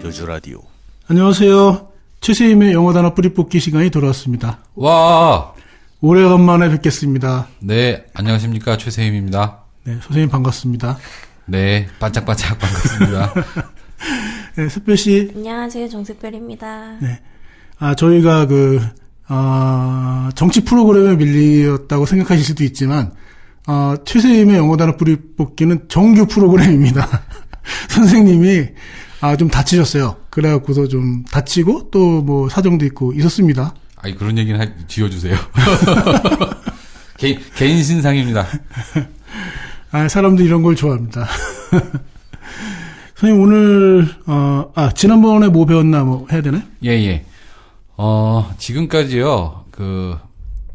여주 라디오. 안녕하세요. 최세임의 영어 단어 뿌리 뽑기 시간이 돌아왔습니다. 와! 오래간만에 뵙겠습니다. 네, 안녕하십니까. 최세임입니다. 네, 선생님 반갑습니다. 네, 반짝반짝 반갑습니다. 네, 샛별씨. 안녕하세요. 정색별입니다. 네. 저희가 정치 프로그램에 밀렸다고 생각하실 수도 있지만, 최세임의 영어 단어 뿌리 뽑기는 정규 프로그램입니다. 선생님이, 좀 다치셨어요. 그래갖고서 좀 다치고 또 뭐 사정도 있고 있었습니다. 아니, 그런 얘기는 지워주세요. 개인 신상입니다. 사람들이 이런 걸 좋아합니다. 선생님, 오늘, 지난번에 뭐 배웠나, 해야 되나? 예. 지금까지요,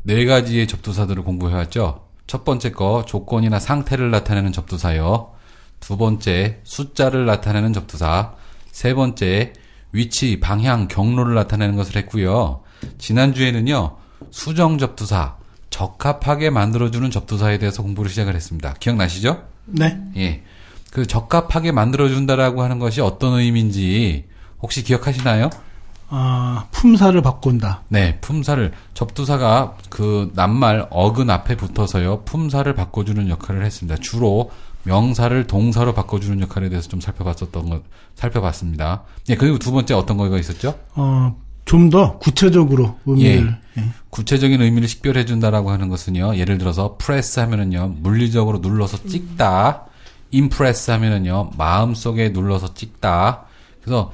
네 가지의 접두사들을 공부해왔죠. 첫 번째 거, 조건이나 상태를 나타내는 접두사요. 두 번째, 숫자를 나타내는 접두사. 세 번째, 위치, 방향, 경로를 나타내는 것을 했고요. 지난주에는요, 수정 접두사, 적합하게 만들어주는 접두사에 대해서 공부를 시작을 했습니다. 기억나시죠? 네. 예. 적합하게 만들어준다라고 하는 것이 어떤 의미인지 혹시 기억하시나요? 품사를 바꾼다. 네, 품사를, 접두사가 낱말, 어근 앞에 붙어서요, 품사를 바꿔주는 역할을 했습니다. 주로 명사를 동사로 바꿔주는 역할에 대해서 좀 살펴봤습니다. 예, 그리고 두 번째 어떤 거가 있었죠? 좀 더 구체적으로 의미를. 예. 구체적인 의미를 식별해준다라고 하는 것은요, 예를 들어서, 프레스 하면은요, 물리적으로 눌러서 찍다. 임프레스 하면은요, 마음속에 눌러서 찍다. 그래서,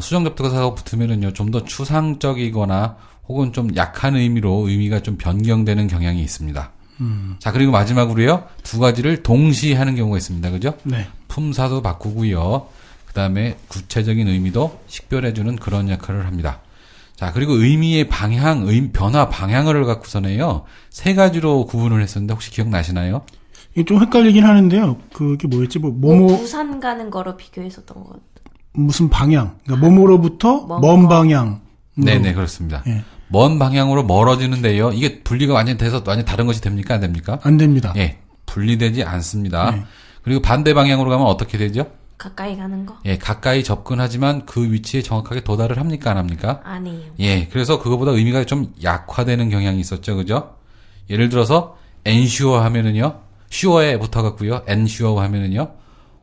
수정 접두사가 붙으면은요, 좀 더 추상적이거나 혹은 좀 약한 의미가 좀 변경되는 경향이 있습니다. 자, 그리고 마지막으로요, 두 가지를 동시에 하는 경우가 있습니다. 그죠? 네. 품사도 바꾸고요. 그 다음에 구체적인 의미도 식별해주는 그런 역할을 합니다. 자, 그리고 의미의 변화 방향을 갖고서는요, 세 가지로 구분을 했었는데 혹시 기억나시나요? 이게 좀 헷갈리긴 하는데요. 그게 뭐였지? 부산 가는 거로 비교했었던 것. 무슨 방향. 그러니까 뭐뭐로부터 먼 방향. 네네, 그렇습니다. 예. 먼 방향으로 멀어지는데요. 이게 분리가 완전히 돼서 완전히 다른 것이 됩니까? 안 됩니까? 안 됩니다. 예. 분리되지 않습니다. 네. 그리고 반대 방향으로 가면 어떻게 되죠? 가까이 가는 거? 예, 가까이 접근하지만 그 위치에 정확하게 도달을 합니까? 안 합니까? 아니에요. 예, 그래서 그거보다 의미가 좀 약화되는 경향이 있었죠. 그죠? 예를 들어서, ensure 하면은요, sure에 붙어갖고요, ensure 하면은요,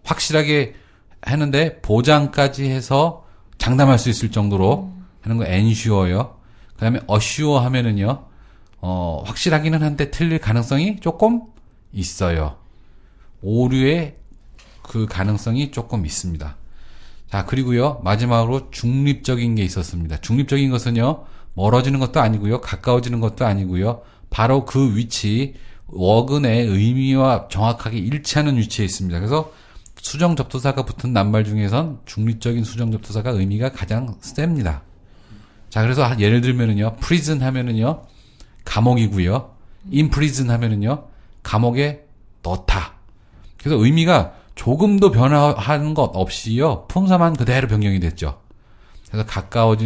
확실하게 하는데 보장까지 해서 장담할 수 있을 정도로 하는 거 ensure요. 그 다음에 assure 하면은요, 확실하기는 한데 틀릴 가능성이 조금 있어요. 오류의 그 가능성이 조금 있습니다. 자, 그리고요, 마지막으로 중립적인 게 있었습니다. 중립적인 것은요, 멀어지는 것도 아니고요, 가까워지는 것도 아니고요, 바로 그 위치, 어근의 의미와 정확하게 일치하는 위치에 있습니다. 그래서 수정 접두사가 붙은 낱말 중에선 중립적인 수정 접두사가 의미가 가장 셉니다. 자, 그래서 예를 들면은요, prison 하면은요, 감옥이고요, in prison 하면은요, 감옥에 넣다. 그래서 의미가 조금도 변화하는 것 없이요, 품사만 그대로 변경이 됐죠. 그래서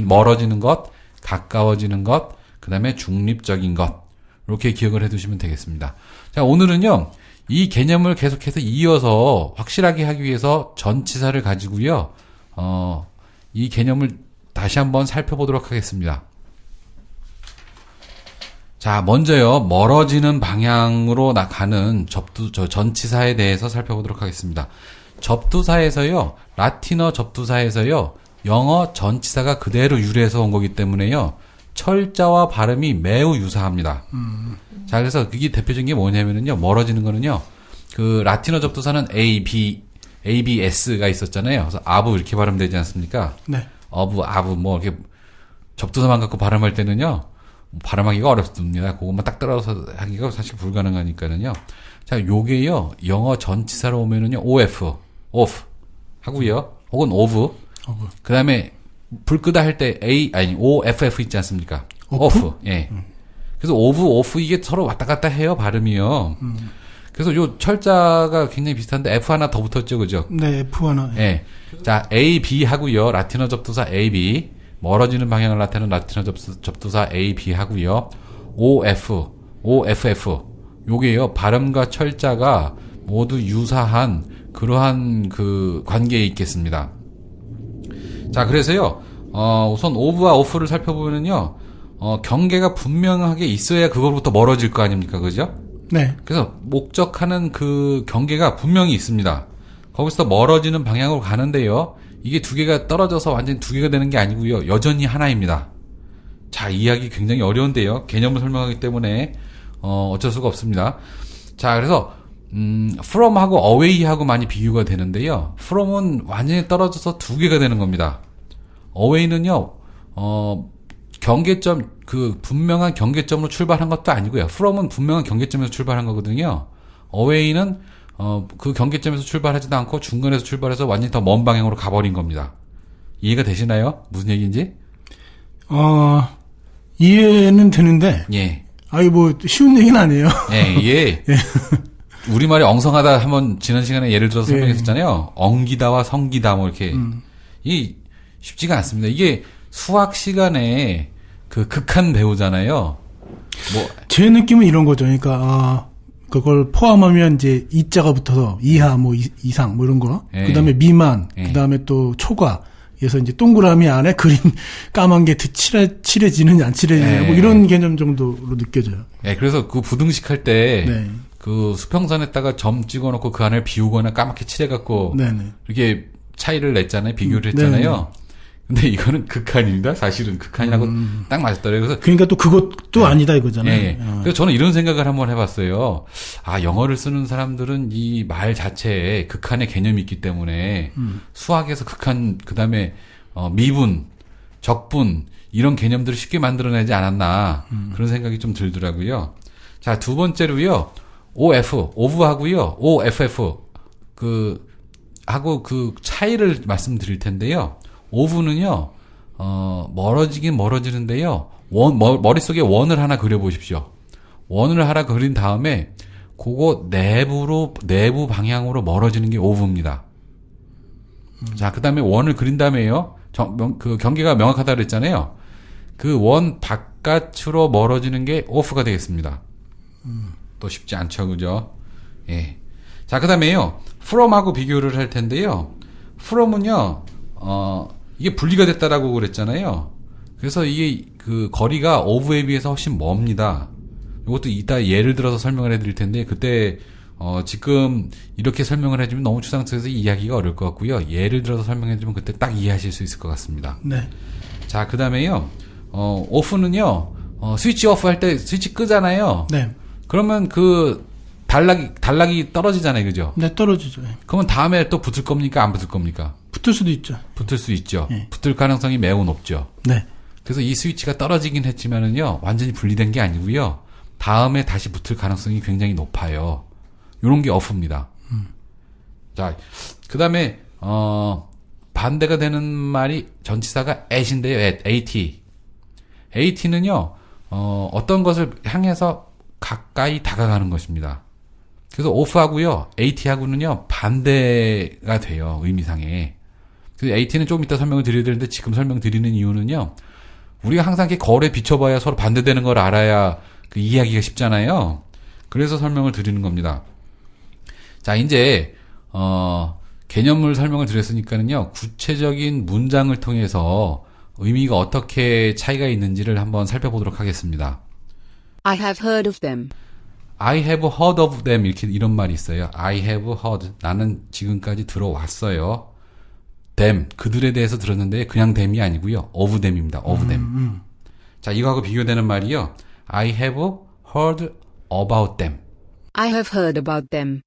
멀어지는 것, 가까워지는 것, 그 다음에 중립적인 것. 이렇게 기억을 해 두시면 되겠습니다. 자, 오늘은요, 이 개념을 계속해서 이어서 확실하게 하기 위해서 전치사를 가지고요, 이 개념을 다시 한번 살펴보도록 하겠습니다. 자, 먼저요, 멀어지는 방향으로 가는 전치사에 대해서 살펴보도록 하겠습니다. 접두사에서요, 라틴어 접두사에서요, 영어 전치사가 그대로 유래해서 온 거기 때문에요, 철자와 발음이 매우 유사합니다. 자, 그래서 그게 대표적인 게 뭐냐면은요, 멀어지는 거는요, 라틴어 접두사는 ABS가 있었잖아요. 그래서 아부 이렇게 발음되지 않습니까? 네. 아부, 이렇게 접두사만 갖고 발음할 때는요, 발음하기가 어렵습니다. 그것만 딱 따라서 하기가 사실 불가능하니까는요. 자, 요게요, 영어 전치사로 오면은요, off 하고요, 혹은 of. 그 다음에, 불 끄다 할 때 OFF 있지 않습니까? off. 예. 그래서 off 이게 서로 왔다 갔다 해요, 발음이요. 그래서 요 철자가 굉장히 비슷한데 F 하나 더 붙었죠, 그죠? 네, F 하나. 예. 자, AB 하고요. 라틴어 접두사 AB. 멀어지는 방향을 나타내는 라틴어 접두사 AB 하고요. OFF. 요게요, 발음과 철자가 모두 유사한 그러한 그 관계에 있겠습니다. 자, 그래서요, 우선 오브와 오프를 살펴보면은요, 경계가 분명하게 있어야 그걸부터 멀어질 거 아닙니까? 그죠? 네. 그래서 목적하는 그 경계가 분명히 있습니다. 거기서 멀어지는 방향으로 가는데요. 이게 두 개가 떨어져서 완전히 두 개가 되는 게 아니고요. 여전히 하나입니다. 자, 이해하기 굉장히 어려운데요. 개념을 설명하기 때문에 어쩔 수가 없습니다. 자, 그래서 from하고 away하고 많이 비교가 되는데요. from은 완전히 떨어져서 두 개가 되는 겁니다. away는요. 경계점, 그 분명한 경계점으로 출발한 것도 아니고요. from은 분명한 경계점에서 출발한 거거든요. away는 그 경계점에서 출발하지도 않고 중간에서 출발해서 완전히 더 먼 방향으로 가버린 겁니다. 이해가 되시나요? 무슨 얘기인지? 이해는 되는데, 예. 아이, 뭐, 쉬운 얘기는 아니에요. 예, 이게, 우리말이 엉성하다 한번 지난 시간에 예를 들어서 설명했었잖아요. 엉기다와 성기다, 뭐 이렇게. 이 쉽지가 않습니다. 이게 수학 시간에 그 극한 배우잖아요. 뭐, 제 느낌은 이런 거죠. 그러니까, 그걸 포함하면 이제 이자가 붙어서 이하, 뭐, 이상, 뭐 이런 거. 예. 그 다음에 미만, 예. 그 다음에 또 초과. 그래서 이제 동그라미 안에 그림 까만 게 칠해지느냐 안 칠해지느냐 예. 뭐 이런 개념 정도로 느껴져요. 예, 그래서 그 부등식 할 때, 네. 그 수평선에다가 점 찍어놓고 그 안을 비우거나 까맣게 칠해갖고, 네네. 이렇게 차이를 냈잖아요. 비교를 했잖아요. 근데 이거는 극한입니다. 사실은 극한이라고 딱 맞았더라고요. 그래서 그러니까 또 그것도 아니다 이거잖아요. 예. 그래서 저는 이런 생각을 한번 해봤어요. 아, 영어를 쓰는 사람들은 이 말 자체에 극한의 개념이 있기 때문에 수학에서 극한, 그 다음에 미분, 적분 이런 개념들을 쉽게 만들어내지 않았나 그런 생각이 좀 들더라고요. 자, 두 번째로요. OF, OF하고요. OFF 하고 그 차이를 말씀드릴 텐데요. OF는요. 멀어지긴 멀어지는데요. 머릿속에 원을 하나 그려보십시오. 원을 하나 그린 다음에 그거 내부 방향으로 멀어지는 게 OF입니다. 자, 그 다음에 원을 그린 다음에요. 그 경계가 명확하다 그랬잖아요. 그 원 바깥으로 멀어지는 게 OF가 되겠습니다. 또 쉽지 않죠, 그죠? 예. 자, 그 다음에요. from하고 비교를 할 텐데요. from은요, 이게 분리가 됐다라고 그랬잖아요. 그래서 이게 그 거리가 of에 비해서 훨씬 멉니다. 이것도 이따 예를 들어서 설명을 해드릴 텐데, 그때, 지금 이렇게 설명을 해주면 너무 추상적에서 이해하기가 어려울 것 같고요. 예를 들어서 설명해주면 그때 딱 이해하실 수 있을 것 같습니다. 네. 자, 그 다음에요. off는요, 스위치 오프 할 때 스위치 끄잖아요. 네. 그러면 그 단락이 떨어지잖아요. 그죠? 네, 떨어지죠. 그러면 다음에 또 붙을 겁니까? 안 붙을 겁니까? 붙을 수도 있죠. 붙을 수 있죠. 네. 붙을 가능성이 매우 높죠. 네. 그래서 이 스위치가 떨어지긴 했지만은요, 완전히 분리된 게 아니고요. 다음에 다시 붙을 가능성이 굉장히 높아요. 요런 게 off입니다. 자, 그 다음에, 반대가 되는 말이 전치사가 at인데요, at. at는요, 어떤 것을 향해서 가까이 다가가는 것입니다. 그래서 off하고요, at하고는요, 반대가 돼요, 의미상에. 그래서 at는 조금 이따 설명을 드려야 되는데, 지금 설명드리는 이유는요, 우리가 항상 이렇게 거울에 비춰봐야 서로 반대되는 걸 알아야 그 이해하기가 쉽잖아요. 그래서 설명을 드리는 겁니다. 자, 이제, 개념을 설명을 드렸으니까는요, 구체적인 문장을 통해서 의미가 어떻게 차이가 있는지를 한번 살펴보도록 하겠습니다. I have heard of them. I have heard of them 이런 말이 있어요. I have heard. 나는 지금까지 들어왔어요. them. 그들에 대해서 들었는데 그냥 them이 아니고요. of them입니다. of them. 자, 이거하고 비교되는 말이요. I have heard about them. I have heard about them.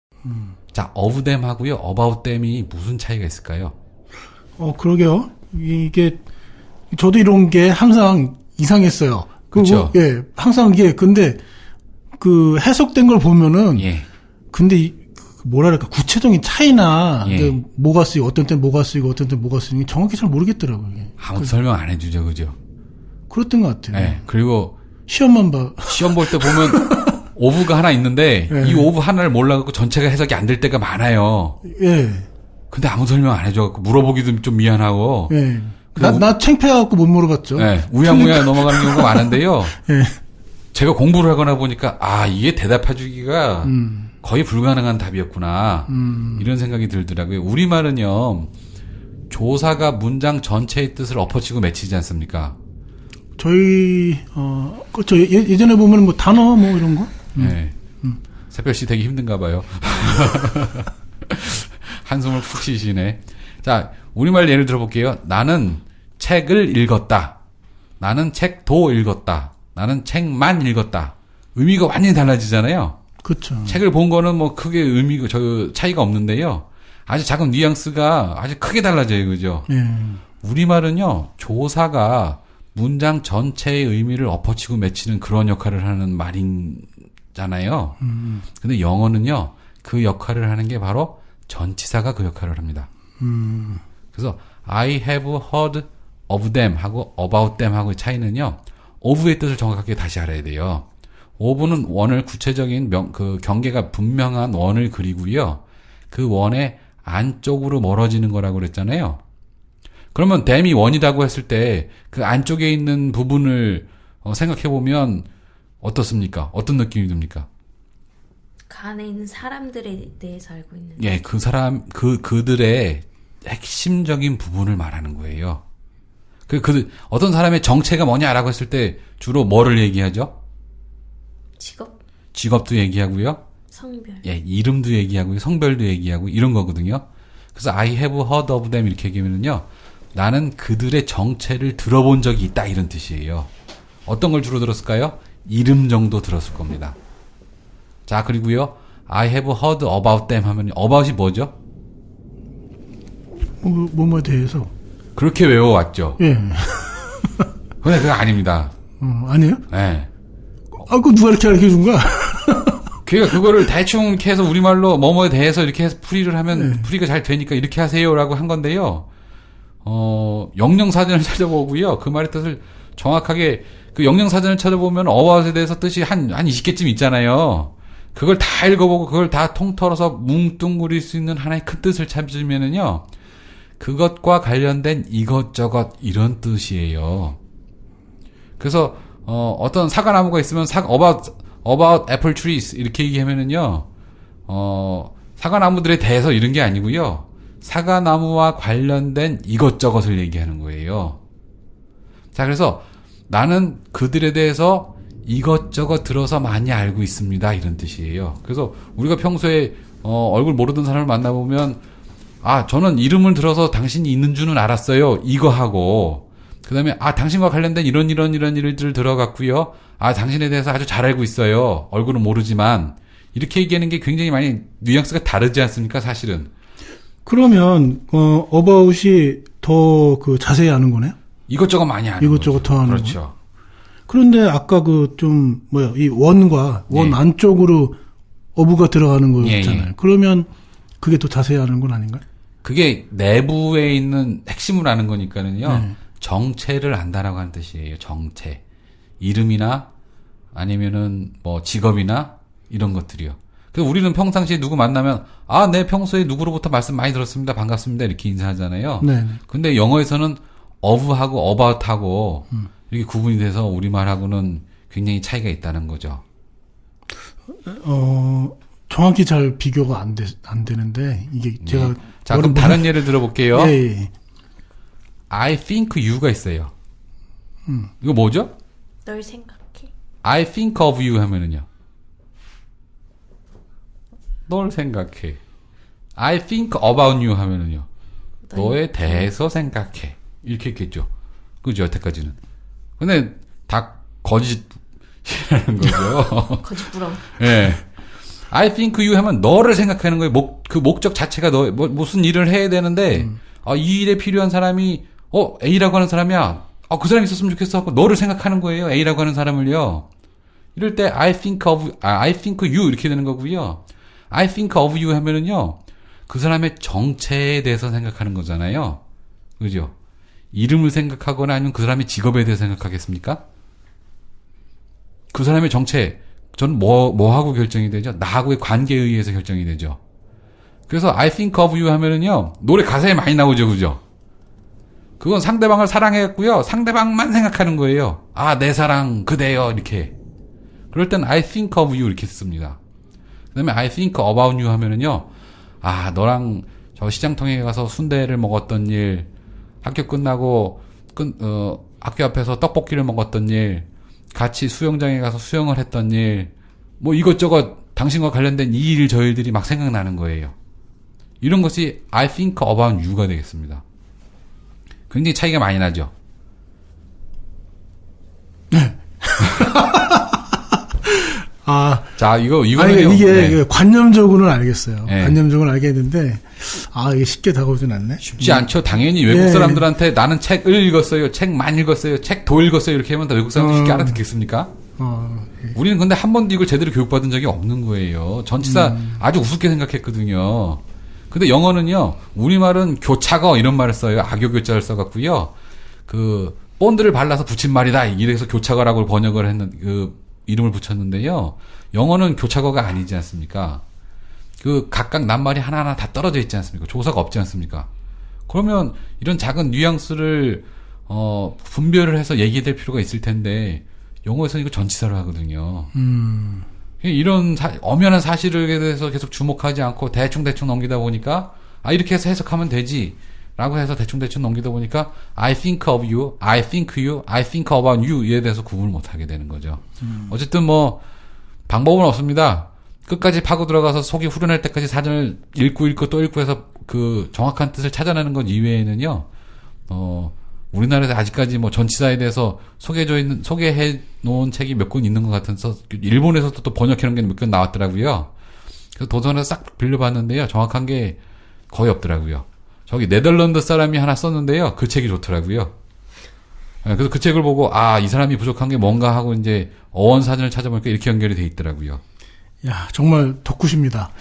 자, of them 하고요. about them이 무슨 차이가 있을까요? 그러게요. 이게, 저도 이런 게 항상 이상했어요. 그쵸. 예, 항상 이게, 근데, 그, 해석된 걸 보면은, 예. 근데, 뭐랄까, 구체적인 차이나, 예. 이게 뭐가 쓰이고, 어떤 땐 뭐가 쓰이고, 어떤 땐 뭐가 쓰이고, 정확히 잘 모르겠더라고요. 이게. 아무도 설명 안 해주죠. 그죠? 그랬던 것 같아요. 예. 그리고 시험만 봐. 시험 볼 때 보면 오브가 하나 있는데 예. 이 오브 하나를 몰라갖고 전체가 해석이 안 될 때가 많아요. 예. 근데 아무 설명 안 해줘갖고 물어보기도 좀 미안하고. 예. 그래서 나 창피해갖고 못 물어봤죠. 예, 우양우양 넘어가는 경우가 많은데요. 예. 제가 공부를 하거나 보니까 이게 대답해주기가 거의 불가능한 답이었구나. 이런 생각이 들더라고요. 우리말은요. 조사가 문장 전체의 뜻을 엎어치고 맺히지 않습니까? 저희 그렇죠. 예전에 보면 뭐 단어 뭐 이런 거. 네. 새별 씨 되게 힘든가 봐요. 한숨을 푹 쉬시네. 자, 우리말 예를 들어볼게요. 나는 책을 읽었다. 나는 책도 읽었다. 나는 책만 읽었다. 의미가 완전히 달라지잖아요. 그렇죠. 책을 본 거는 뭐 크게 의미가 차이가 없는데요. 아주 작은 뉘앙스가 아주 크게 달라져요. 그죠? 예. 우리말은요. 조사가 문장 전체의 의미를 엎어치고 맺히는 그런 역할을 하는 말이잖아요. 근데 영어는요. 그 역할을 하는 게 바로 전치사가 그 역할을 합니다. 그래서 I have heard of them 하고 about them 하고의 차이는요. of의 뜻을 정확하게 다시 알아야 돼요. of는 원을 구체적인 그 경계가 분명한 원을 그리고요. 그 원의 안쪽으로 멀어지는 거라고 그랬잖아요. 그러면 them이 원이라고 했을 때 그 안쪽에 있는 부분을 생각해 보면 어떻습니까? 어떤 느낌이 듭니까? 그 안에 있는 사람들에 대해서 알고 있는. 예, 그들의 핵심적인 부분을 말하는 거예요. 어떤 사람의 정체가 뭐냐라고 했을 때 주로 뭐를 얘기하죠? 직업도 얘기하고요. 성별. 예, 이름도 얘기하고 성별도 얘기하고 이런 거거든요. 그래서 I have heard of them 이렇게 얘기하면은요. 나는 그들의 정체를 들어본 적이 있다 이런 뜻이에요. 어떤 걸 주로 들었을까요? 이름 정도 들었을 겁니다. 자, 그리고요. I have heard about them 하면 about이 뭐죠? 뭐뭐에 대해서. 그렇게 외워왔죠. 예. 근데 그거 아닙니다. 아니에요? 네. 그거 누가 이렇게 가르쳐 준 거야? 그러니까 그거를 대충 이렇게 해서 우리말로 뭐뭐에 대해서 이렇게 해서 풀이를 하면 풀이가 잘 되니까 이렇게 하세요라고 한 건데요. 영영사전을 찾아보고요. 그 말의 뜻을 정확하게 그 영영사전을 찾아보면 about에 대해서 뜻이 한 20개쯤 있잖아요. 그걸 다 읽어보고 그걸 다 통틀어서 뭉뚱그릴 수 있는 하나의 큰 뜻을 찾으면은요. 그것과 관련된 이것저것 이런 뜻이에요. 그래서 어떤 사과나무가 있으면 about apple trees 이렇게 얘기하면은요. 사과나무들에 대해서 이런 게 아니고요. 사과나무와 관련된 이것저것을 얘기하는 거예요. 자, 그래서 나는 그들에 대해서 이것저것 들어서 많이 알고 있습니다. 이런 뜻이에요. 그래서 우리가 평소에 얼굴 모르던 사람을 만나보면 저는 이름을 들어서 당신이 있는 줄은 알았어요. 이거 하고 그 다음에 당신과 관련된 이런 일들을 들어갔고요. 당신에 대해서 아주 잘 알고 있어요. 얼굴은 모르지만 이렇게 얘기하는 게 굉장히 많이 뉘앙스가 다르지 않습니까? 사실은. 그러면 about이 더 그 자세히 아는 거네요? 이것저것 많이 아는 이것저것 거죠. 더 아는 그렇죠. 거. 그런데 아까 이 원과 원 예. 안쪽으로 어부가 들어가는 거였잖아요. 예. 그러면 그게 더 자세히 아는 건 아닌가요? 그게 내부에 있는 핵심을 아는 거니까는요. 네. 정체를 안다라고 하는 뜻이에요. 정체. 이름이나 아니면은 뭐 직업이나 이런 것들이요. 그래서 우리는 평상시에 누구 만나면 네, 평소에 누구로부터 말씀 많이 들었습니다. 반갑습니다. 이렇게 인사하잖아요. 네. 근데 영어에서는 of하고 about하고 이렇게 구분이 돼서 우리말하고는 굉장히 차이가 있다는 거죠. 정확히 잘 비교가 안 되는데 이게 제가 자, 그럼 다른 예를 들어볼게요. 예. I think you가 있어요. 이거 뭐죠? 널 생각해. I think of you 하면은요. 널 생각해. I think about you 하면은요. 너에 대해서 생각해. 이렇게 했겠죠. 그죠, 여태까지는. 근데 다 거짓이라는 거죠. 거짓부렁. 예. I think you 하면 너를 생각하는 거예요. 그 목적 자체가 무슨 일을 해야 되는데, 이 일에 필요한 사람이, A라고 하는 사람이야. 그 사람이 있었으면 좋겠어. 하고 너를 생각하는 거예요. A라고 하는 사람을요. 이럴 때 I think you 이렇게 되는 거고요. I think of you 하면은요. 그 사람의 정체에 대해서 생각하는 거잖아요. 그죠? 이름을 생각하거나 아니면 그 사람의 직업에 대해서 생각하겠습니까? 그 사람의 정체, 저는 뭐하고 결정이 되죠? 나하고의 관계에 의해서 결정이 되죠. 그래서 I think of you 하면은요. 노래 가사에 많이 나오죠. 그죠? 그건 상대방을 사랑했고요. 상대방만 생각하는 거예요. 내 사랑, 그대여, 이렇게. 그럴 땐 I think of you 이렇게 씁니다. 그 다음에 I think about you 하면은요. 너랑 저 시장통에 가서 순대를 먹었던 일, 학교 끝나고 학교 앞에서 떡볶이를 먹었던 일, 같이 수영장에 가서 수영을 했던 일, 뭐 이것저것 당신과 관련된 이 일 저 일들이 막 생각나는 거예요. 이런 것이 I think about you가 되겠습니다. 굉장히 차이가 많이 나죠. 자, 이거는 이게 네. 관념적으로는 알겠어요. 네. 관념적으로는 알겠는데, 이게 쉽게 다가오진 않네. 쉽지 않죠. 당연히 외국 사람들한테 나는 책을 읽었어요. 책 많이 읽었어요. 책도 읽었어요. 이렇게 하면 다 외국 사람들이 쉽게 알아듣겠습니까? 우리는 근데 한 번도 이걸 제대로 교육받은 적이 없는 거예요. 전치사 아주 우습게 생각했거든요. 근데 영어는요, 우리말은 교차거 이런 말을 써요. 악교교자를 써갖고요. 그, 본드를 발라서 붙인 말이다. 이래서 교차거라고 번역을 이름을 붙였는데요. 영어는 교차거가 아니지 않습니까? 그 각각 낱말이 하나하나 다 떨어져 있지 않습니까? 조사가 없지 않습니까? 그러면 이런 작은 뉘앙스를 분별을 해서 얘기될 필요가 있을 텐데 영어에서는 이거 전치사로 하거든요. 이런 엄연한 사실에 대해서 계속 주목하지 않고 대충 넘기다 보니까 이렇게 해서 해석하면 되지 라고 해서 대충 넘기다 보니까 I think of you, I think you, I think about you에 대해서 구분을 못하게 되는 거죠. 어쨌든 뭐 방법은 없습니다. 끝까지 파고 들어가서 속이 후련할 때까지 사전을 읽고 또 읽고 해서 그 정확한 뜻을 찾아내는 것 이외에는요, 우리나라에서 아직까지 뭐 전치사에 대해서 소개해 놓은 책이 몇 권 있는 것 같아서 일본에서도 또 번역해 놓은 게 몇 권 나왔더라고요. 그래서 도서관에서 싹 빌려봤는데요, 정확한 게 거의 없더라고요. 저기 네덜란드 사람이 하나 썼는데요, 그 책이 좋더라고요. 그래서 그 책을 보고 이 사람이 부족한 게 뭔가 하고 이제 어원 사전을 찾아보니까 이렇게 연결이 돼 있더라고요. 야, 정말 덕후십니다.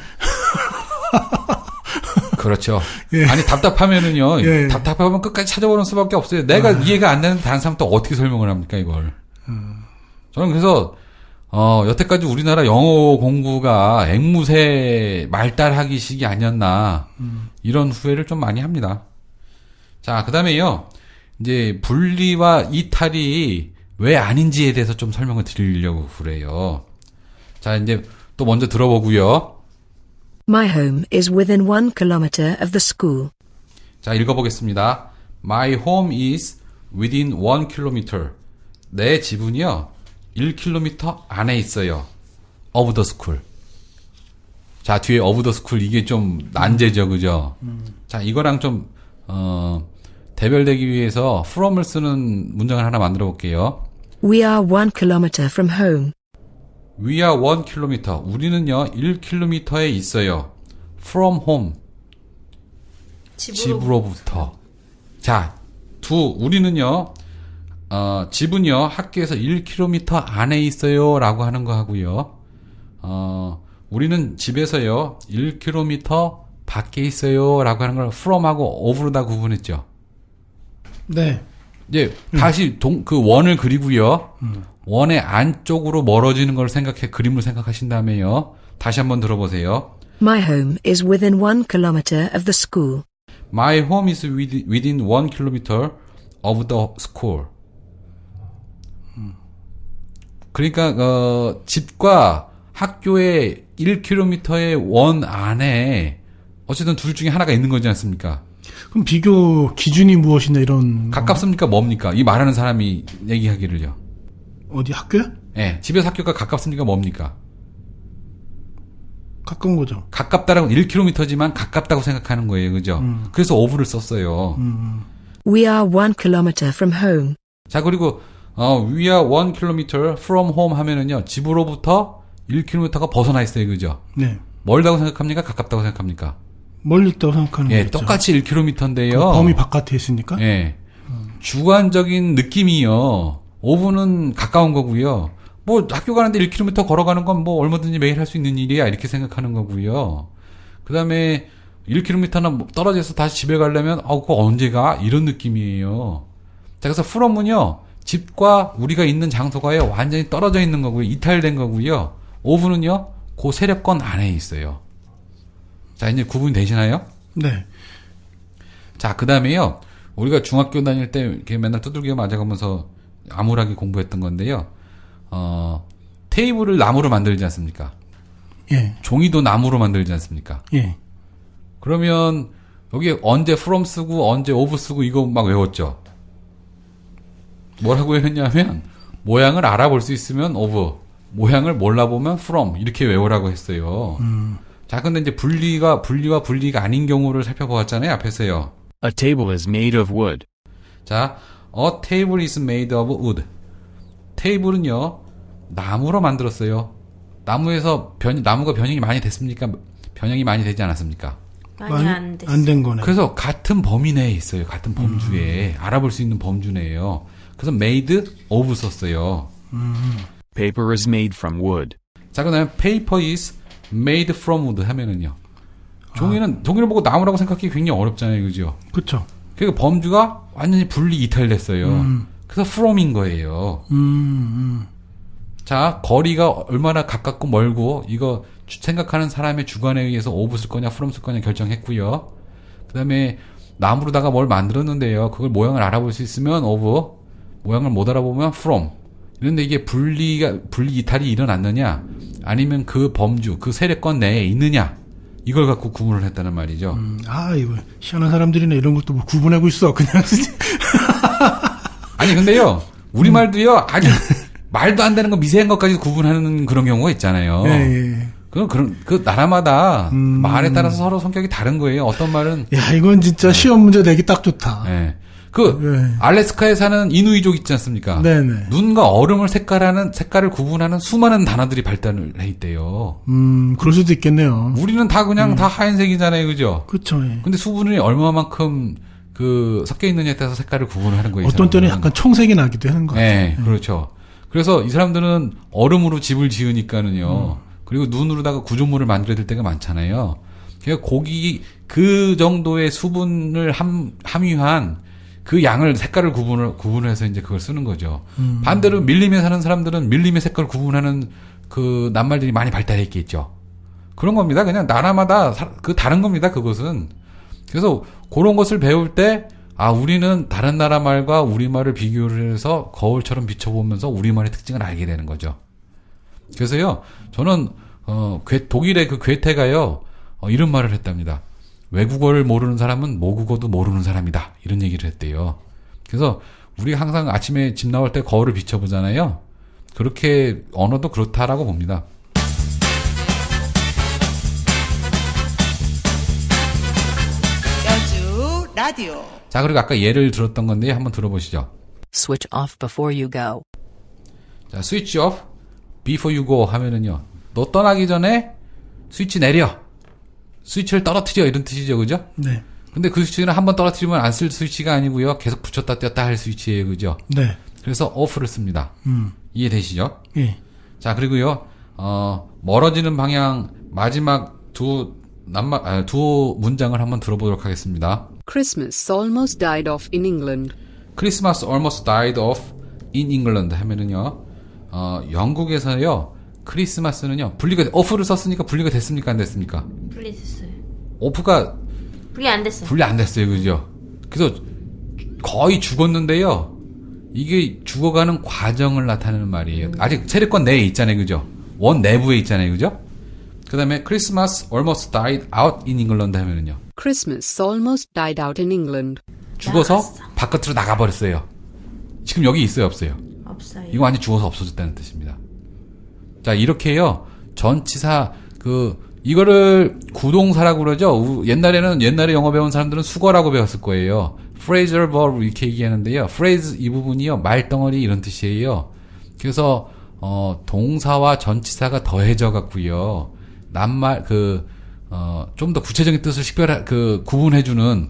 그렇죠. 예. 아니 답답하면은요. 예. 답답하면 끝까지 찾아보는 수밖에 없어요. 내가 이해가 안 되는 다른 사람 또 어떻게 설명을 합니까 이걸. 저는 그래서 여태까지 우리나라 영어 공부가 앵무새 말달하기식이 아니었나 이런 후회를 좀 많이 합니다. 자, 그다음에요. 이제 분리와 이탈이 왜 아닌지에 대해서 좀 설명을 드리려고 그래요. 자, 이제 또 먼저 들어보고요. My home is within 1 kilometer of the school. 자, 읽어보겠습니다. My home is within 1 kilometer. 내 집은요, 1km 안에 있어요. of the school. 자, 뒤에 of the school 이게 좀 난제죠, 그죠? 자, 이거랑 좀 대별되기 위해서 from을 쓰는 문장을 하나 만들어 볼게요. We are 1 kilometer from home. We are 1 km. 우리는요, 1km에 있어요. From home. 집으로부터. 자, 우리는요, 집은요, 학교에서 1km 안에 있어요. 라고 하는 거 하고요. 우리는 집에서요, 1km 밖에 있어요. 라고 하는 걸 from하고 of로 다 구분했죠. 네. 이제, 다시 그 원을 그리고요. 원의 안쪽으로 멀어지는 걸 그림을 생각하신 다음에요. 다시 한번 들어보세요. My home is within 1 kilometer of the school. My home is within 1 kilometer of the school. 그러니까 집과 학교의 1km의 원 안에 어쨌든 둘 중에 하나가 있는 거지 않습니까? 그럼 비교 기준이 무엇이냐 이런. 가깝습니까? 뭡니까? 이 말하는 사람이 얘기하기를요. 어디 학교야? 네, 집에서 학교가 가깝습니까? 뭡니까? 가까운 거죠. 가깝다라고 1km지만 가깝다고 생각하는 거예요, 그죠? 그래서 of를 썼어요. We are 1 kilometer from home. 자, 그리고 we are 1 kilometer from home 하면은요, 집으로부터 1km가 벗어나 있어요, 그죠? 네. 멀다고 생각합니까? 가깝다고 생각합니까? 멀리 있다고 생각하는 예, 거죠. 똑같이 1km인데요. 그 범위 바깥에 있으니까. 예. 주관적인 느낌이요. 5분은 가까운 거고요. 뭐 학교 가는데 1km 걸어가는 건 뭐 얼마든지 매일 할 수 있는 일이야 이렇게 생각하는 거고요. 그다음에 1km나 떨어져서 다시 집에 가려면 그거 언제 가? 이런 느낌이에요. 자, 그래서 from은요. 집과 우리가 있는 장소가요. 완전히 떨어져 있는 거고요. 이탈된 거고요. 5분은요. 그 세력권 안에 있어요. 자, 이제 구분이 되시나요? 네. 자, 그다음에요. 우리가 중학교 다닐 때 이렇게 맨날 두들겨 맞아가면서 암울하게 공부했던 건데요. 테이블을 나무로 만들지 않습니까? 예. 종이도 나무로 만들지 않습니까? 예. 그러면 여기 언제 from 쓰고 언제 of 쓰고 이거 막 외웠죠. 뭐라고 했냐면 모양을 알아볼 수 있으면 of, 모양을 몰라보면 from 이렇게 외우라고 했어요. 자, 근데 이제 분리와 분리가 아닌 경우를 살펴보았잖아요. 앞에서요. A table is made of wood. 자, a table is made of wood. 테이블은요, 나무로 만들었어요. 나무가 변형이 많이 됐습니까? 변형이 많이 되지 않았습니까? 많이 안 됐어. 안 된 거네. 그래서 같은 범위 내에 있어요. 같은 범주에. 알아볼 수 있는 범주 내에요. 그래서 made of 썼어요. Paper is made from wood. 자, 그 다음에 paper is made from wood 하면은요. 종이를 보고 나무라고 생각하기 굉장히 어렵잖아요. 그죠? 그쵸. 그러니까 범주가 완전히 분리 이탈됐어요. 그래서 from인 거예요. 자, 거리가 얼마나 가깝고 멀고, 이거 생각하는 사람의 주관에 의해서 of 쓸 거냐, from 쓸 거냐 결정했고요. 그 다음에 나무로다가 뭘 만들었는데요. 그걸 모양을 알아볼 수 있으면 of, 모양을 못 알아보면 from. 그런데 이게 분리 이탈이 일어났느냐, 아니면 그 범주, 그 세례권 내에 있느냐, 이걸 갖고 구분을 했다는 말이죠. 이거 희한한 사람들이네. 이런 것도 뭐 구분하고 있어. 그냥 쓰지. 아니, 근데요, 우리말도요, 아주 말도 안 되는 거 미세한 것까지 구분하는 그런 경우가 있잖아요. 예. 그 나라마다 말에 따라서 서로 성격이 다른 거예요. 어떤 말은. 야, 이건 진짜 시험 문제 내기 딱 좋다. 예. 네. 알래스카에 사는 이누이족 있지 않습니까? 네네. 눈과 얼음을 색깔을 구분하는 수많은 단어들이 발달을 해 있대요. 그럴 수도 있겠네요. 우리는 다 그냥 다 하얀색이잖아요. 그죠? 그쵸. 예. 근데 수분이 얼마만큼 섞여 있느냐에 따라서 색깔을 구분을 하는 거예요. 어떤 때는 약간 청색이 나기도 하는 것 같아요. 네, 그렇죠. 그래서 이 사람들은 얼음으로 집을 지으니까는요. 그리고 눈으로다가 구조물을 만들어야 될 때가 많잖아요. 그러니까 그 정도의 수분을 함유한 그 양을 색깔을 구분해서 이제 그걸 쓰는 거죠. 반대로 밀림에 사는 사람들은 밀림의 색깔을 구분하는 그 낱말들이 많이 발달해 있겠죠. 그런 겁니다. 그냥 나라마다 다른 겁니다. 그것은. 그래서 그런 것을 배울 때 우리는 다른 나라 말과 우리말을 비교를 해서 거울처럼 비춰보면서 우리말의 특징을 알게 되는 거죠. 그래서요, 저는 독일의 그 괴테가요, 이런 말을 했답니다. 외국어를 모르는 사람은 모국어도 모르는 사람이다. 이런 얘기를 했대요. 그래서 우리가 항상 아침에 집 나올 때 거울을 비춰보잖아요. 그렇게 언어도 그렇다라고 봅니다. 연주 라디오. 자, 그리고 아까 예를 들었던 건데 한번 들어보시죠. Switch off before you go. 자, switch off before you go 하면은요, 너 떠나기 전에 스위치 내려. 스위치를 떨어뜨려. 이런 뜻이죠. 그죠? 네. 근데 그 스위치는 한번 떨어뜨리면 안 쓸 스위치가 아니고요. 계속 붙였다 뗐다 할 스위치예요. 그죠? 네. 그래서 off를 씁니다. 이해되시죠? 예. 자, 그리고요, 멀어지는 방향 마지막 두 문장을 한번 들어보도록 하겠습니다. Christmas almost died off in England. Christmas almost died off in England 하면은요, 영국에서요, 크리스마스는요, off를 썼으니까 분리가 됐습니까? 안 됐습니까? 분리됐어요. off가 분리 안 됐어요. 분리 안 됐어요. 그죠? 그래서 거의 죽었는데요, 이게 죽어가는 과정을 나타내는 말이에요. 아직 세례권 내에 있잖아요. 그죠? 원 내부에 있잖아요. 그죠? 그 다음에 Christmas almost died out in England 하면은요, Christmas almost died out in England. 죽어서 나갔어. 바깥으로 나가버렸어요. 지금 여기 있어요? 없어요? 없어요. 이거 완전 죽어서 없어졌다는 뜻입니다. 자, 이렇게요, 전치사, 이거를 구동사라고 그러죠? 옛날에 영어 배운 사람들은 수거라고 배웠을 거예요. phrasal verb 이렇게 얘기하는데요. phrase 이 부분이요, 말덩어리 이런 뜻이에요. 그래서, 동사와 전치사가 더해져 갖고요, 좀 더 구체적인 뜻을 구분해주는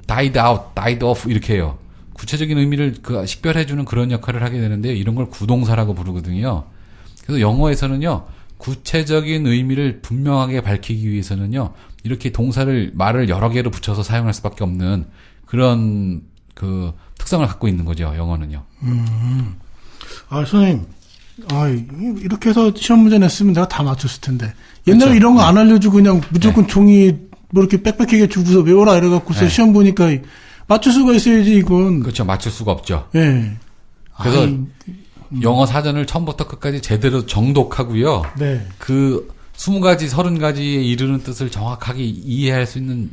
died out, died off 이렇게 해요. 구체적인 의미를 식별해주는 그런 역할을 하게 되는데요. 이런 걸 구동사라고 부르거든요. 그래서 영어에서는요, 구체적인 의미를 분명하게 밝히기 위해서는요, 이렇게 말을 여러 개로 붙여서 사용할 수밖에 없는 그런 특성을 갖고 있는 거죠, 영어는요. 선생님. 이렇게 해서 시험 문제 냈으면 내가 다 맞췄을 텐데. 옛날에 그렇죠. 이런 거 안 알려주고 그냥 무조건 종이 뭐 이렇게 빽빽하게 주고서 외워라 이래갖고서 네. 시험 보니까 맞출 수가 있어야지, 이건. 그렇죠. 맞출 수가 없죠. 예. 그래서 영어 사전을 처음부터 끝까지 제대로 정독하고요. 네. 20가지, 30가지에 이르는 뜻을 정확하게 이해할 수 있는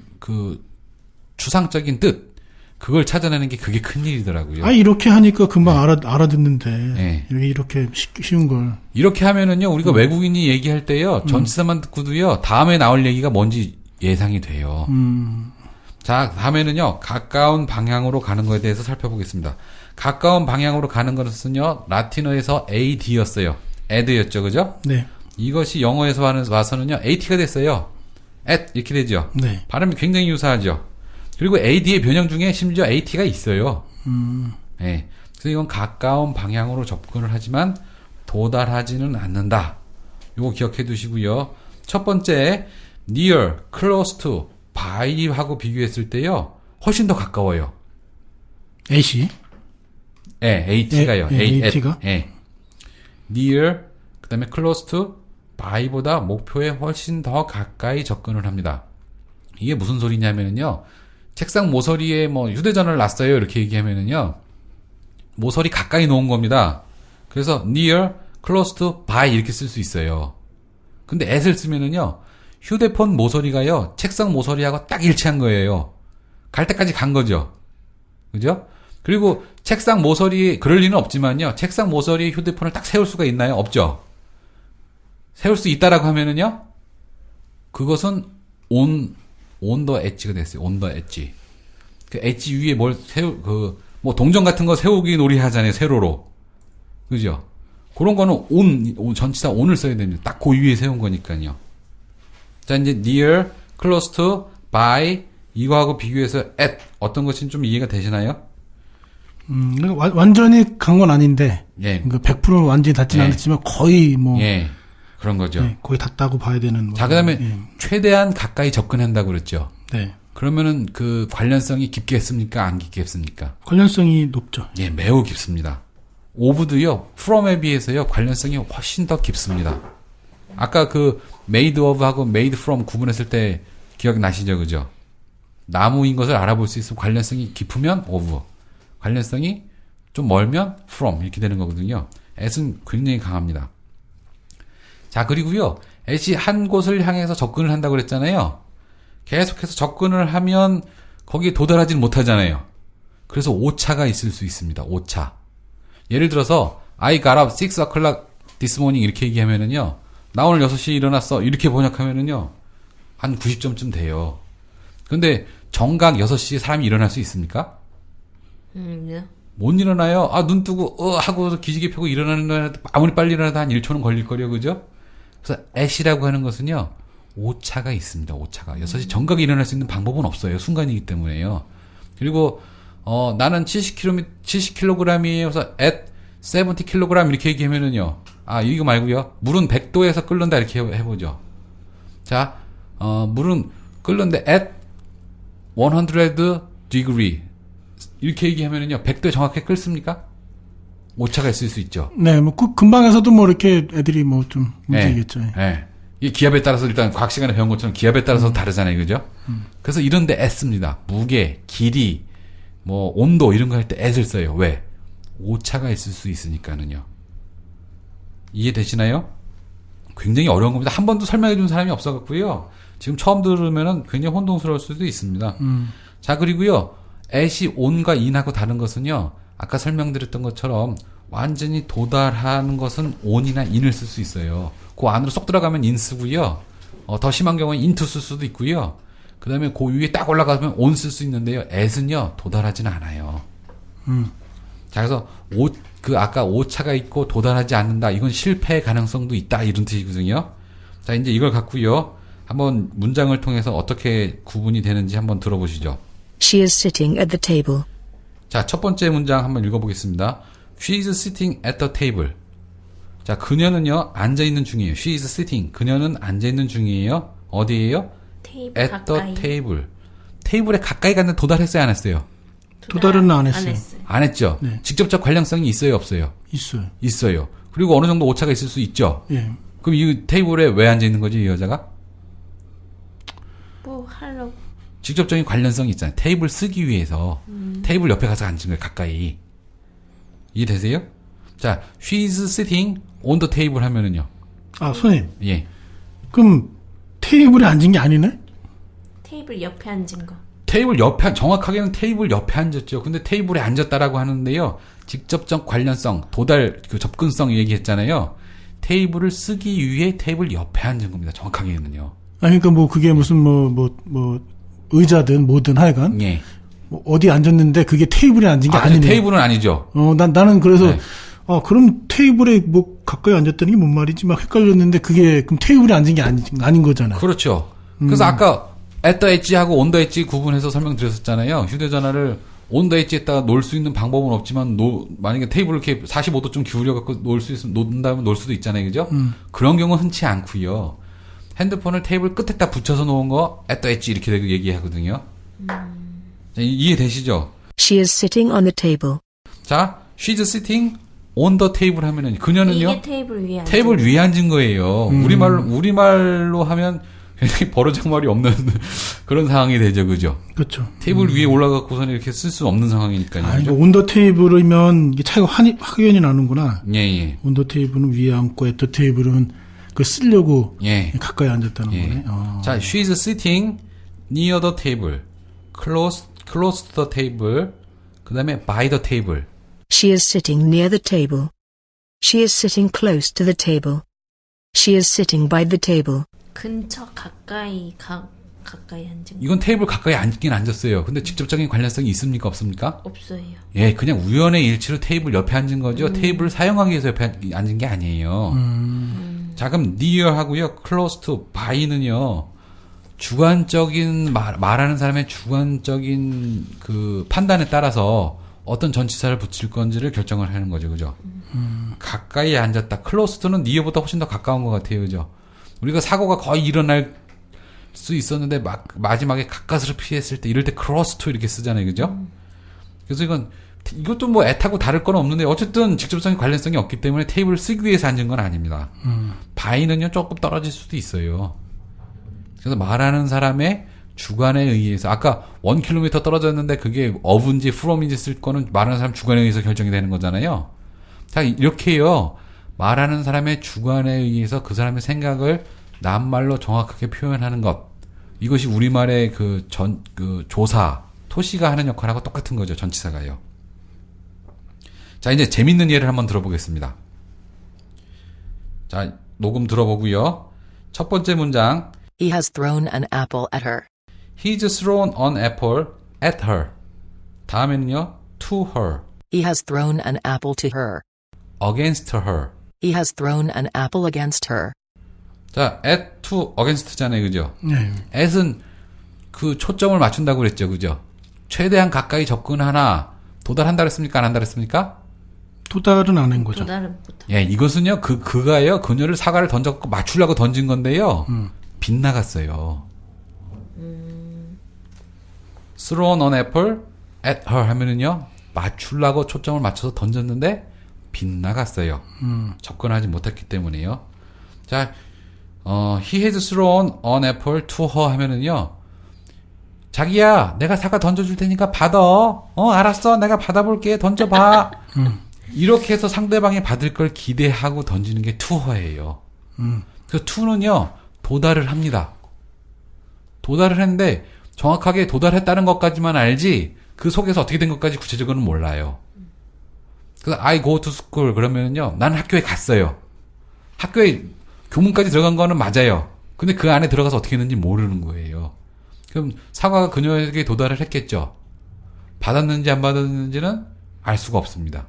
추상적인 뜻 그걸 찾아내는 게 그게 큰 일이더라고요. 아, 이렇게 하니까 금방 알아듣는데. 네. 이렇게 쉬운 걸. 이렇게 하면은요, 우리가 외국인이 얘기할 때요, 전치사만 듣고도요, 다음에 나올 얘기가 뭔지 예상이 돼요. 자, 다음에는요, 가까운 방향으로 가는 거에 대해서 살펴보겠습니다. 가까운 방향으로 가는 것은요, 라틴어에서 ad였어요. ad였죠, 그죠? 네. 이것이 영어에서 와서는요, at가 됐어요. at, 이렇게 되죠. 네. 발음이 굉장히 유사하죠. 그리고 ad의 변형 중에 심지어 at가 있어요. 네. 그래서 이건 가까운 방향으로 접근을 하지만 도달하지는 않는다. 요거 기억해 두시고요. 첫 번째, near, close to, by하고 비교했을 때요. 훨씬 더 가까워요. at이? 네, at가요. at가? 네. near, 그 다음에 close to, by보다 목표에 훨씬 더 가까이 접근을 합니다. 이게 무슨 소리냐면요. 책상 모서리에 뭐 휴대전화를 놨어요. 이렇게 얘기하면은요. 모서리 가까이 놓은 겁니다. 그래서 near, close to, by 이렇게 쓸 수 있어요. 근데 at을 쓰면은요. 휴대폰 모서리가요. 책상 모서리하고 딱 일치한 거예요. 갈 때까지 간 거죠. 그죠? 그리고 책상 모서리 그럴 리는 없지만요. 책상 모서리에 휴대폰을 딱 세울 수가 있나요? 없죠. 세울 수 있다라고 하면은요. 그것은 on the edge가 됐어요. on the edge. 그 엣지 위에 뭘 뭐 동전 같은 거 세우기 놀이 하잖아요. 세로로. 그죠? 그런 거는 전치사 on을 써야 됩니다. 딱 그 위에 세운 거니까요. 자, 이제 near, close to, by 이거하고 비교해서 at 어떤 것인지 좀 이해가 되시나요? 완전히 간 건 아닌데. 예. 100% 완전히 닿진 예. 않았지만 거의 뭐. 예. 그런 거죠. 네, 거의 닿다고 봐야 되는. 뭐. 자, 그 다음에 예. 최대한 가까이 접근한다고 그랬죠. 네. 그러면은 그 관련성이 깊게 했습니까? 안 깊게 했습니까? 관련성이 높죠. 예, 매우 깊습니다. of도요, from에 비해서요, 관련성이 훨씬 더 깊습니다. 아까 그 made of하고 made from 구분했을 때 기억나시죠? 그죠? 나무인 것을 알아볼 수 있으면 관련성이 깊으면 of, 관련성이 좀 멀면 from 이렇게 되는 거거든요. at은 굉장히 강합니다. 자, 그리고요, at이 한 곳을 향해서 접근을 한다고 그랬잖아요. 계속해서 접근을 하면 거기에 도달하지는 못하잖아요. 그래서 오차가 있을 수 있습니다. 오차. 예를 들어서 I got up 6 o'clock this morning 이렇게 얘기하면은요. 나 오늘 6시에 일어났어. 이렇게 번역하면은요. 한 90점쯤 돼요. 근데 정각 6시에 사람이 일어날 수 있습니까? 네. 못 일어나요. 아, 눈 뜨고 하고 기지개 펴고 일어나는 거 아무리 빨리 일어나도 한 1초는 걸릴 거려. 그죠? 그래서 at이라고 하는 것은요. 오차가 있습니다. 오차가. 6시 정각에 일어날 수 있는 방법은 없어요. 순간이기 때문에요. 그리고 나는 70kg이에요. 그래서 at 70kg 이렇게 얘기하면은요. 아, 이거 말고요. 물은 100도에서 끓는다 이렇게 해보죠. 자, 물은 끓는데 at 100 degree 이렇게 얘기하면은요. 100도에 정확하게 끓습니까? 오차가 있을 수 있죠. 네, 뭐 근방에서도 뭐 이렇게 애들이 뭐 좀 움직이겠죠. 네. 네. 이 기압에 따라서 일단 과학 시간에 배운 것처럼 기압에 따라서 다르잖아요. 그죠? 그래서 이런데 at습니다. 무게, 길이, 뭐 온도 이런 거 할 때 at을 써요. 왜? 오차가 있을 수 있으니까는요. 이해되시나요? 굉장히 어려운 겁니다. 한 번도 설명해 준 사람이 없어갖고요. 지금 처음 들으면은 굉장히 혼동스러울 수도 있습니다. 자, 그리고요. at이 on과 in하고 다른 것은요. 아까 설명드렸던 것처럼 완전히 도달하는 것은 on이나 in을 쓸 수 있어요. 그 안으로 쏙 들어가면 in 쓰고요. 더 심한 경우는 into 쓸 수도 있고요. 그 다음에 그 위에 딱 올라가면 on 쓸 수 있는데요. at은요, 도달하지는 않아요. 자, 그래서 아까 오차가 있고 도달하지 않는다. 이건 실패의 가능성도 있다. 이런 뜻이거든요. 자, 이제 이걸 갖고요. 한번 문장을 통해서 어떻게 구분이 되는지 한번 들어보시죠. She is sitting at the table. 자, 첫 번째 문장 한번 읽어보겠습니다. She is sitting at the table. 자, 그녀는요, 앉아있는 중이에요. She is sitting. 그녀는 앉아있는 중이에요. 어디에요? 테이블 At 가까이. the table. 테이블에 가까이 갔는데 도달했어요, 안 했어요? 도달은 안 했어요. 안 했죠? 네. 직접적 관련성이 있어요, 없어요? 있어요. 있어요. 그리고 어느 정도 오차가 있을 수 있죠? 예. 그럼 이 테이블에 왜 앉아있는 거지, 이 여자가? 뭐 하려고. 직접적인 관련성이 있잖아요. 테이블 쓰기 위해서 테이블 옆에 가서 앉은 거예요, 가까이. 이해되세요? 자, she is sitting on the table 하면은요. 아, 선생님. 예. 그럼 테이블에 앉은 게 아니네? 테이블 옆에 앉은 거. 테이블 옆에, 정확하게는 테이블 옆에 앉았죠. 근데 테이블에 앉았다라고 하는데요. 직접적 관련성, 도달, 그 접근성 얘기했잖아요. 테이블을 쓰기 위해 테이블 옆에 앉은 겁니다. 정확하게는요. 아니, 그러니까 뭐 그게 무슨 의자든 뭐든 하여간. 예. 뭐 어디 앉았는데 그게 테이블에 앉은 게 아니네. 테이블은 아니죠. 나는 그래서, 네. 그럼 테이블에 뭐 가까이 앉았다는 게 뭔 말이지? 막 헷갈렸는데 그게 그럼 테이블에 앉은 게 아닌 거잖아요. 그렇죠. 그래서 아까 at the edge하고 on the edge 구분해서 설명드렸었잖아요. 휴대전화를 on the edge에다가 놓을 수 있는 방법은 없지만 만약에 테이블을 이렇게 45도 좀 기울여 갖고 놓을 수 있으면 놓는다면 놓을 수도 있잖아요. 그죠? 그런 경우는 흔치 않고요. 핸드폰을 테이블 끝에다 붙여서 놓은 거 at the edge 이렇게 얘기하거든요. 자, 이해되시죠? She is sitting on the table. 자, she's sitting on the table 하면은 그녀는요. 이게 테이블 위에 앉은 테이블 위에 앉은 거예요. 우리말로 하면 굉장히 버르장말이 없는 그런 상황이 되죠, 그죠? 그렇죠. 테이블 위에 올라가고서는 이렇게 쓸 수 없는 상황이니까요. 아, 이거 온더 테이블이면 이게 차이가 확연히 나는구나. 예. 온더 테이블은 위에 앉고 애터 테이블은 그 쓰려고 예. 가까이 앉았다는 예. 거네. 자, she's sitting near the table, close to the table, 그 다음에 by the table. She is sitting near the table. She is sitting close to the table. She is sitting by the table. 근처 가까이 앉은 거 이건 테이블 가까이 앉긴 앉았어요. 근데 직접적인 관련성이 있습니까, 없습니까? 없어요. 예, 그냥 우연의 일치로 테이블 옆에 앉은 거죠. 테이블을 사용하기 위해서 옆에 앉은 게 아니에요. 자, 그럼 near 하고요. close to by는요. 주관적인 말하는 사람의 주관적인 그 판단에 따라서 어떤 전치사를 붙일 건지를 결정을 하는 거죠. 그죠? 가까이 앉았다. close to는 near보다 훨씬 더 가까운 것 같아요. 그죠? 우리가 사고가 거의 일어날 수 있었는데 마지막에 가까스로 피했을 때 이럴 때 close to 이렇게 쓰잖아요. 그죠? 그래서 이것도 뭐 애타고 다를 건 없는데 어쨌든 직접적인 관련성이 없기 때문에 테이블을 쓰기 위해서 앉은 건 아닙니다. by는요 조금 떨어질 수도 있어요. 그래서 말하는 사람의 주관에 의해서 아까 1km 떨어졌는데 그게 of인지 from인지 쓸 거는 말하는 사람 주관에 의해서 결정이 되는 거잖아요. 자, 이렇게요. 말하는 사람의 주관에 의해서 그 사람의 생각을 낱말로 정확하게 표현하는 것. 이것이 우리말의 그 조사, 토시가 하는 역할하고 똑같은 거죠. 전치사가요. 자, 이제 재밌는 예를 한번 들어보겠습니다. 자, 녹음 들어보고요. 첫 번째 문장. He has thrown an apple at her. He's thrown an apple at her. 다음에는요. To her. He has thrown an apple to her. Against her. He has thrown an apple against her. 자, at to against잖아요. 그죠? 네. at은 그 초점을 맞춘다고 그랬죠. 그죠? 최대한 가까이 접근하나 도달한다 그랬습니까? 안 한다 그랬습니까? 도달은 안 한 거죠. 도달은 못하. 예, 이것은요. 그가요. 그녀를 사과를 던져갖고 맞추려고 던진 건데요. 빗나갔어요. thrown an apple at her 하면은요. 맞추려고 초점을 맞춰서 던졌는데 빗나갔어요. 접근하지 못했기 때문에요. 자, he has thrown an apple to her 하면은요. 자기야, 내가 사과 던져줄 테니까 받아. 알았어. 내가 받아볼게. 던져봐. 이렇게 해서 상대방이 받을 걸 기대하고 던지는 게 to her예요. 그 to는요. 도달을 합니다. 도달을 했는데 정확하게 도달했다는 것까지만 알지 그 속에서 어떻게 된 것까지 구체적으로는 몰라요. 그래서 I go to school 그러면은요. 나는 학교에 갔어요. 학교에 교문까지 들어간 거는 맞아요. 근데 그 안에 들어가서 어떻게 했는지 모르는 거예요. 그럼 사과가 그녀에게 도달을 했겠죠. 받았는지 안 받았는지는 알 수가 없습니다.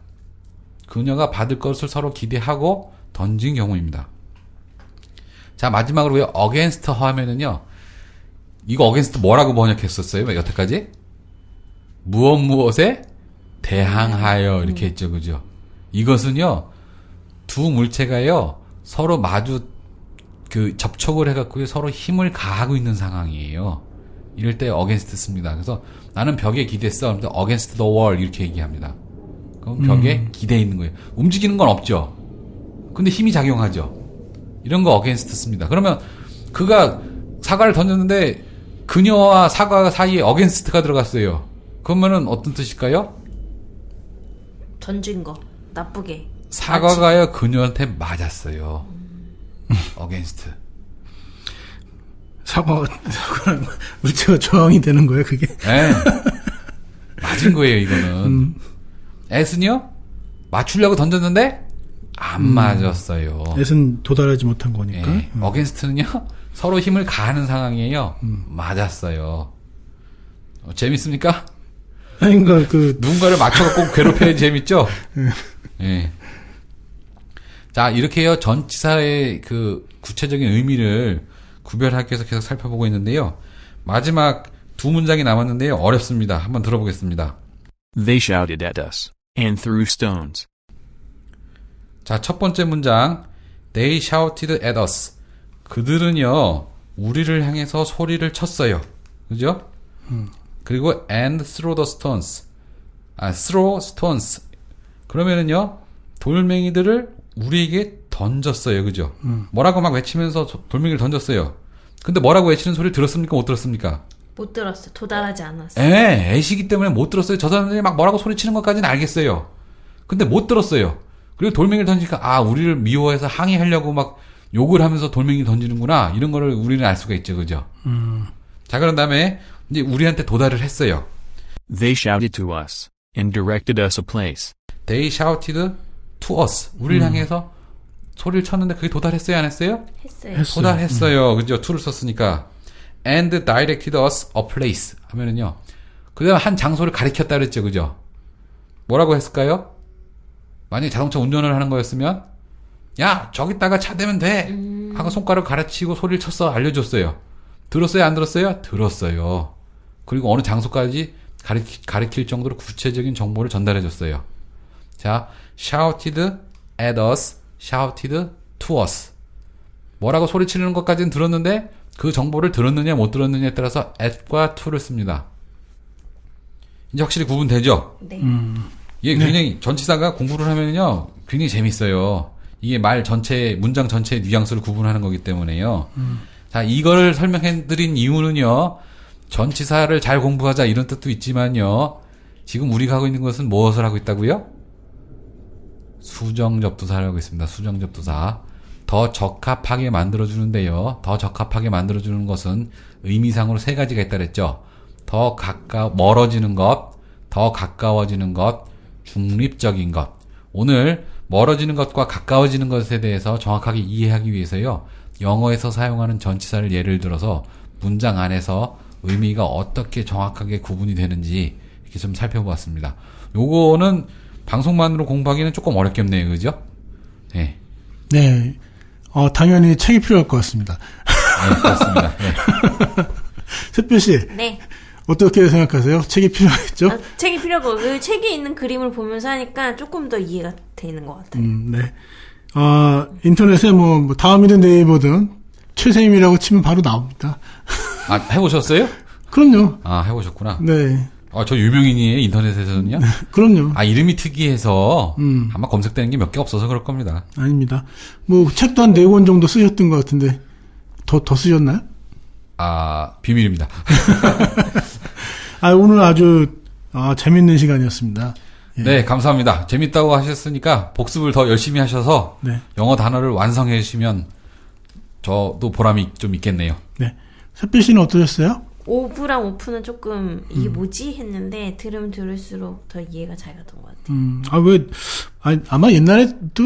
그녀가 받을 것을 서로 기대하고 던진 경우입니다. 자, 마지막으로 against her 하면은요. 이거 against 뭐라고 번역했었어요? 여태까지? 무엇에 대항하여 이렇게 했죠. 그죠? 이것은요. 두 물체가요. 서로 마주 접촉을 해갖고 서로 힘을 가하고 있는 상황이에요. 이럴 때 against 씁니다. 그래서 나는 벽에 기댔어. 그래서 against the wall 이렇게 얘기합니다. 그럼 벽에 기대 있는 거예요. 움직이는 건 없죠. 근데 힘이 작용하죠. 이런 거 against 씁니다. 그러면 그가 사과를 던졌는데 그녀와 사과 사이에 against가 들어갔어요. 그러면은 어떤 뜻일까요? 던진 거 나쁘게. 사과가요 그녀한테 맞았어요. against. 사과랑 물체가 저항이 되는 거예요, 그게? 네. 맞은 거예요, 이거는. S는요? 맞추려고 던졌는데 안 맞았어요. S는 도달하지 못한 거니까. 예. 어게인스트는요? 서로 힘을 가하는 상황이에요. 맞았어요. 재밌습니까? 아니, 그러니까 누군가를 맞춰갖고 괴롭혀야 재밌죠? 예. 자, 이렇게요, 전치사의 그 구체적인 의미를 구별하기 위해서 계속 살펴보고 있는데요. 마지막 두 문장이 남았는데요. 어렵습니다. 한번 들어보겠습니다. They shouted at us and threw stones. 자, 첫 번째 문장. They shouted at us. 그들은요, 우리를 향해서 소리를 쳤어요. 그죠? 그리고 and threw the stones. throw stones. 그러면은요, 돌멩이들을 우리에게 던졌어요. 그죠? 뭐라고 막 외치면서 돌멩이를 던졌어요. 근데 뭐라고 외치는 소리를 들었습니까? 못 들었습니까? 못 들었어요. 도달하지 않았어요. 예, 애시기 때문에 못 들었어요. 저 사람들이 막 뭐라고 소리치는 것까지는 알겠어요. 근데 못 들었어요. 그리고 돌멩이를 던지니까, 우리를 미워해서 항의하려고 막 욕을 하면서 돌멩이 던지는구나. 이런 거를 우리는 알 수가 있죠. 그죠? 자, 그런 다음에 이제 우리한테 도달을 했어요. They shouted to us and directed us a place. They shouted to us. 우리를 향해서 소리를 쳤는데 그게 도달했어요? 안 했어요? 했어요. 도달했어요. 그죠? to를 썼으니까. And directed us a place 하면은요. 그 다음에 한 장소를 가리켰다 그랬죠. 그죠? 뭐라고 했을까요? 만약에 자동차 운전을 하는 거였으면, 야, 저기다가 차 대면 돼! 하고 손가락 가르치고 소리를 쳤어. 알려줬어요. 들었어요? 안 들었어요? 들었어요. 그리고 어느 장소까지 가리킬 정도로 구체적인 정보를 전달해줬어요. 자, shouted at us, shouted to us. 뭐라고 소리치는 것까지는 들었는데 그 정보를 들었느냐 못 들었느냐에 따라서 at과 to를 씁니다. 이제 확실히 구분되죠? 네. 이게 굉장히 전치사가 공부를 하면요 굉장히 재밌어요. 이게 말 전체, 문장 전체의 뉘앙스를 구분하는 거기 때문에요. 자, 이거를 설명해드린 이유는요, 전치사를 잘 공부하자 이런 뜻도 있지만요, 지금 우리가 하고 있는 것은 무엇을 하고 있다고요? 수정접두사를 하고 있습니다. 수정접두사. 더 적합하게 만들어주는데요. 더 적합하게 만들어주는 것은 의미상으로 세 가지가 있다 그랬죠. 더 멀어지는 것, 더 가까워지는 것, 중립적인 것. 오늘 멀어지는 것과 가까워지는 것에 대해서 정확하게 이해하기 위해서요, 영어에서 사용하는 전치사를 예를 들어서 문장 안에서 의미가 어떻게 정확하게 구분이 되는지 이렇게 좀 살펴보았습니다. 요거는 방송만으로 공부하기는 조금 어렵겠네요. 그죠? 네. 네. 당연히 책이 필요할 것 같습니다. 네, 그렇습니다. 네. 샛별 씨, 네. 어떻게 생각하세요? 책이 필요하겠죠? 책이 필요하고 그 책에 있는 그림을 보면서 하니까 조금 더 이해가 되는 것 같아요. 네. 인터넷에 뭐 다음이든 네이버든 최세임이라고 치면 바로 나옵니다. 해보셨어요? 그럼요. 해보셨구나. 네. 저 유명인이에요, 인터넷에서는요? 그럼요. 이름이 특이해서 아마 검색되는 게 몇 개 없어서 그럴 겁니다. 아닙니다. 뭐 책도 한 4권 정도 쓰셨던 것 같은데 더 쓰셨나요? 비밀입니다. 오늘 아주 재밌는 시간이었습니다. 예. 네, 감사합니다. 재밌다고 하셨으니까 복습을 더 열심히 하셔서 네. 영어 단어를 완성해 주시면 저도 보람이 좀 있겠네요. 네. 샛별 씨는 어떠셨어요? 오브랑 오프는 조금 이게 뭐지 했는데 들으면 들을수록 더 이해가 잘 갔던 것 같아요. 아마 옛날에도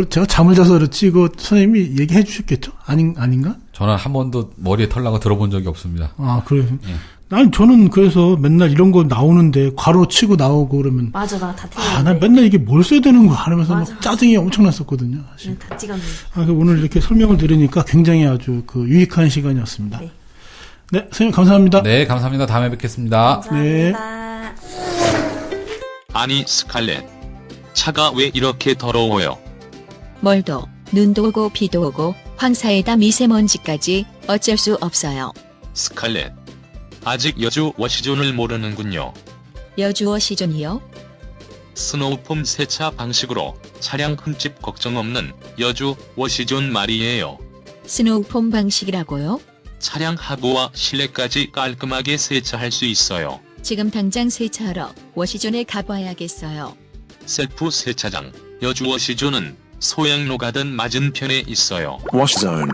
제가 잠을 자서 그렇지 이거 선생님이 얘기해 주셨겠죠? 아닌가? 저는 한 번도 머리에 털 나고 들어본 적이 없습니다. 그래요? 예. 아니 저는 그래서 맨날 이런 거 나오는데 괄호 치고 나오고 그러면 맞아, 나 다 틀렸는데. 난 맨날 이게 뭘 써야 되는 거야 하면서 맞아. 막 짜증이 엄청났었거든요. 사실. 다 찍었는데. 오늘 이렇게 설명을 들으니까 굉장히 아주 유익한 시간이었습니다. 네. 네, 선생님 감사합니다. 네, 감사합니다. 다음에 뵙겠습니다. 감사합니다. 아니 스칼렛, 차가 왜 이렇게 더러워요? 멀도, 눈도 오고 비도 오고 황사에다 미세먼지까지 어쩔 수 없어요. 스칼렛, 아직 여주 워시존을 모르는군요. 여주 워시존이요? 스노우폼 세차 방식으로 차량 흠집 걱정 없는 여주 워시존 말이에요. 스노우폼 방식이라고요? 차량 하부와 실내까지 깔끔하게 세차할 수 있어요. 지금 당장 세차하러 워시존에 가봐야겠어요. 셀프 세차장 여주 워시존은 소양로 가든 맞은편에 있어요. 워시존